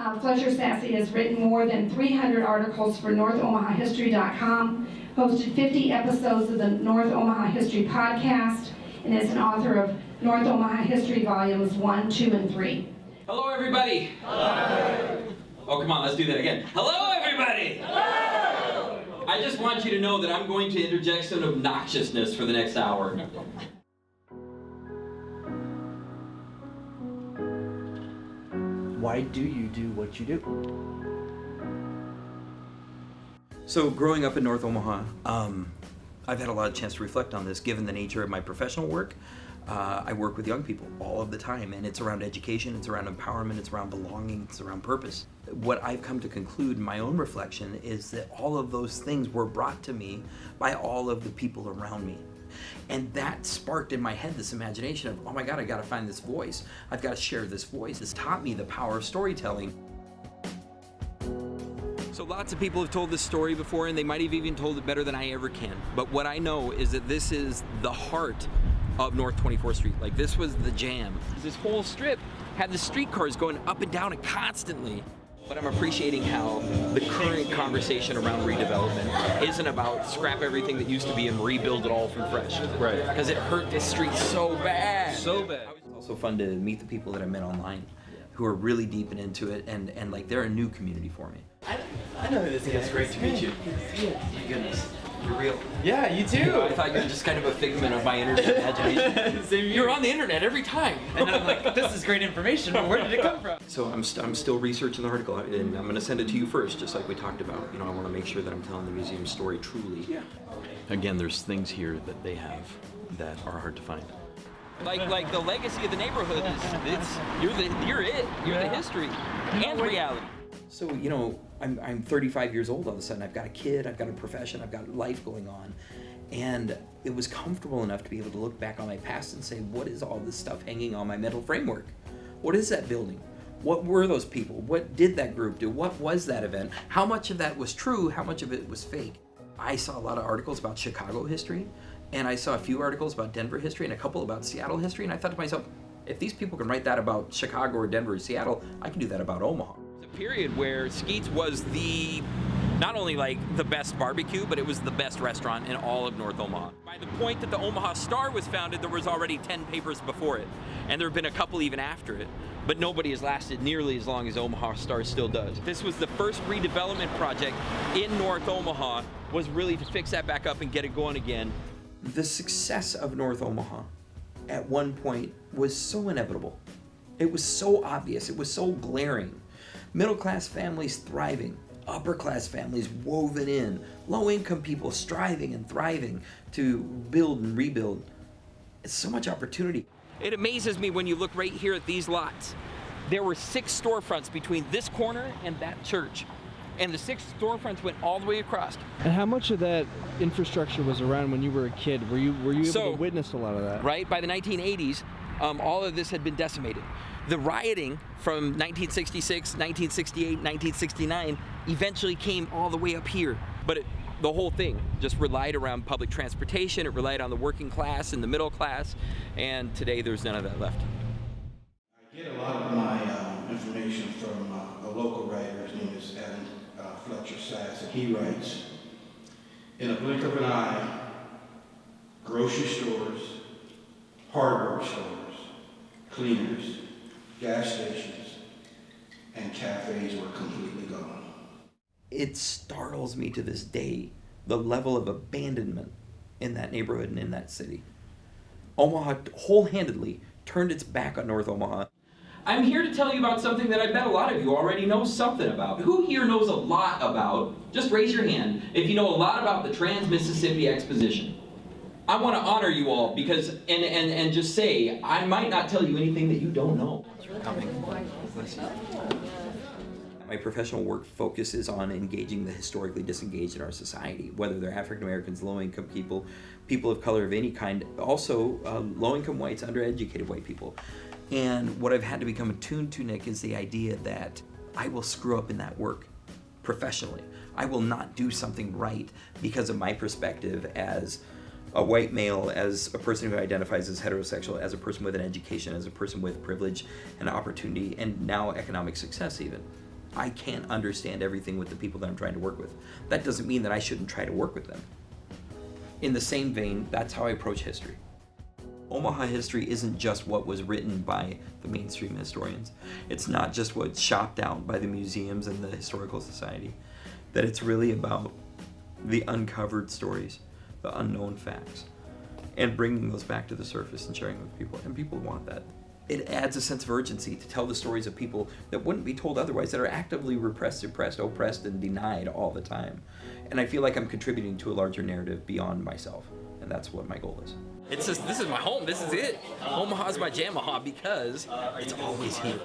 Fletcher Sassy has written more than 300 articles for NorthOmahaHistory.com, hosted 50 episodes of the North Omaha History Podcast, and is an author of North Omaha History Volumes 1, 2, and 3. Hello, everybody. Hello. Oh, come on, let's do that again. Hello, everybody. Hello. I just want you to know that I'm going to interject some obnoxiousness for the next hour. Why do you do what you do? So growing up in North Omaha, I've had a lot of chance to reflect on this given the nature of my professional work. I work with young people all of the time, and it's around education, it's around empowerment, it's around belonging, it's around purpose. What I've come to conclude in my own reflection is that all of those things were brought to me by all of the people around me. And that sparked in my head this imagination of, oh my God, I gotta find this voice. I've gotta share this voice. It's taught me the power of storytelling. So lots of people have told this story before, and they might have even told it better than I ever can. But what I know is that this is the heart of North 24th Street. Like, this was the jam. This whole strip had the streetcars going up and down and constantly. But I'm appreciating how the current conversation around redevelopment isn't about scrap everything that used to be and rebuild it all from fresh. Right. Because it hurt this street so bad. So bad. It's also fun to meet the people that I met online who are really deep and into it, and like, they're a new community for me. I know who this guy is. It's great to meet you. My goodness, you're real. Yeah, you too. I thought you were just kind of a figment of my internet imagination. Same You're on the internet every time. And I'm like, this is great information, but where did it come from? So I'm still researching the article, and I'm going to send it to you first, just like we talked about. You know, I want to make sure that I'm telling the museum story truly. Yeah. Again, there's things here that they have that are hard to find. Like the legacy of the neighborhood is you're the history and reality. So, you know, I'm 35 years old all of a sudden. I've got a kid, I've got a profession, I've got life going on. And it was comfortable enough to be able to look back on my past and say, what is all this stuff hanging on my mental framework? What is that building? What were those people? What did that group do? What was that event? How much of that was true? How much of it was fake? I saw a lot of articles about Chicago history, and I saw a few articles about Denver history and a couple about Seattle history, and I thought to myself, if these people can write that about Chicago or Denver or Seattle, I can do that about Omaha. A period where Skeets was not only like the best barbecue, but it was the best restaurant in all of North Omaha. By the point that the Omaha Star was founded, there was already 10 papers before it, and there have been a couple even after it, but nobody has lasted nearly as long as Omaha Star still does. This was the first redevelopment project in North Omaha, was really to fix that back up and get it going again. The success of North Omaha at one point was so inevitable. It was so obvious, it was so glaring. Middle-class families thriving, upper-class families woven in, low-income people striving and thriving to build and rebuild. It's so much opportunity. It amazes me when you look right here at these lots. There were 6 storefronts between this corner and that church. And the 6 storefronts went all the way across. And how much of that infrastructure was around when you were a kid? Were you able to witness a lot of that? Right, by the 1980s, all of this had been decimated. The rioting from 1966, 1968, 1969 eventually came all the way up here. But the whole thing just relied around public transportation, it relied on the working class and the middle class, and today there's none of that left. I get a lot of my information from a local writer. His name is Adam Fletcher Sass, and he writes, in a blink of an eye, grocery stores, hardware stores, cleaners, gas stations, and cafes were completely gone. It startles me to this day, the level of abandonment in that neighborhood and in that city. Omaha wholehandedly turned its back on North Omaha. I'm here to tell you about something that I bet a lot of you already know something about. Who here knows a lot about, just raise your hand, if you know a lot about the Trans-Mississippi Exposition. I want to honor you all because, and just say, I might not tell you anything that you don't know. My professional work focuses on engaging the historically disengaged in our society, whether they're African Americans, low-income people, people of color of any kind, also low-income whites, undereducated white people. And what I've had to become attuned to, Nick, is the idea that I will screw up in that work professionally. I will not do something right because of my perspective as a white male, as a person who identifies as heterosexual, as a person with an education, as a person with privilege and opportunity, and now economic success even. I can't understand everything with the people that I'm trying to work with. That doesn't mean that I shouldn't try to work with them. In the same vein, that's how I approach history. Omaha history isn't just what was written by the mainstream historians. It's not just what's shopped out by the museums and the Historical Society. That it's really about the uncovered stories, the unknown facts, and bringing those back to the surface and sharing them with people. And people want that. It adds a sense of urgency to tell the stories of people that wouldn't be told otherwise, that are actively repressed, suppressed, oppressed, and denied all the time. And I feel like I'm contributing to a larger narrative beyond myself, and that's what my goal is. It's just, this is my home, this is it. Omaha's my Jamaha because it's always here.